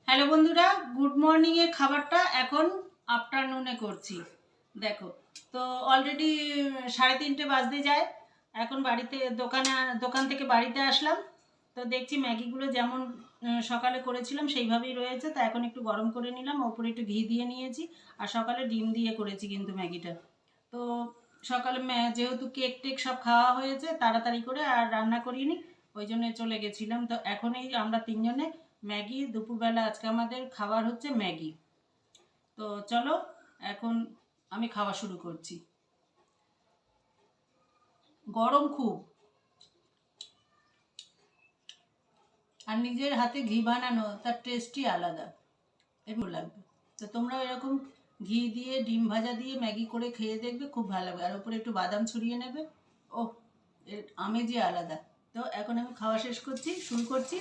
Hello বন্ধুরা, good morning এর খাবারটা এখন আফটারনুনে করছি। দেখো, তো অলরেডি 3:30 বাজতে যায়। এখন বাড়িতে দোকান থেকে বাড়িতে আসলাম। তো দেখছি ম্যাগিগুলো যেমন সকালে করেছিলাম সেইভাবেই রয়েছে। তা এখন একটু গরম করে নিলাম, ওপরে একটু ঘি দিয়ে নিয়েছি। আর সকালে ডিম দিয়ে করেছি কিন্তু ম্যাগিটা। তো সকালে যেহেতু কেক টেক সব খাওয়া হয়েছে তাড়াতাড়ি করে, আর রান্না করিনি, ওই জন্য চলে গেছিলাম। তো এখন এই আমরা তিনজনে ম্যাগি, দুপুরবেলা আজকে আমাদের খাবার হচ্ছে ম্যাগি। তো চলো, এখন আমি খাওয়া শুরু করছি। গরম খুব, আর নিজের হাতে ঘি বানানো তার টেস্টই আলাদা, এরকম লাগবে। তো তোমরাও এরকম ঘি দিয়ে ডিম ভাজা দিয়ে ম্যাগি করে খেয়ে দেখবে, খুব ভালো লাগবে। আর উপরে একটু বাদাম ছড়িয়ে নেবে। ও, এর আমেজই আলাদা। তো এখন আমি খাওয়া শেষ করছি, শুরু করছি।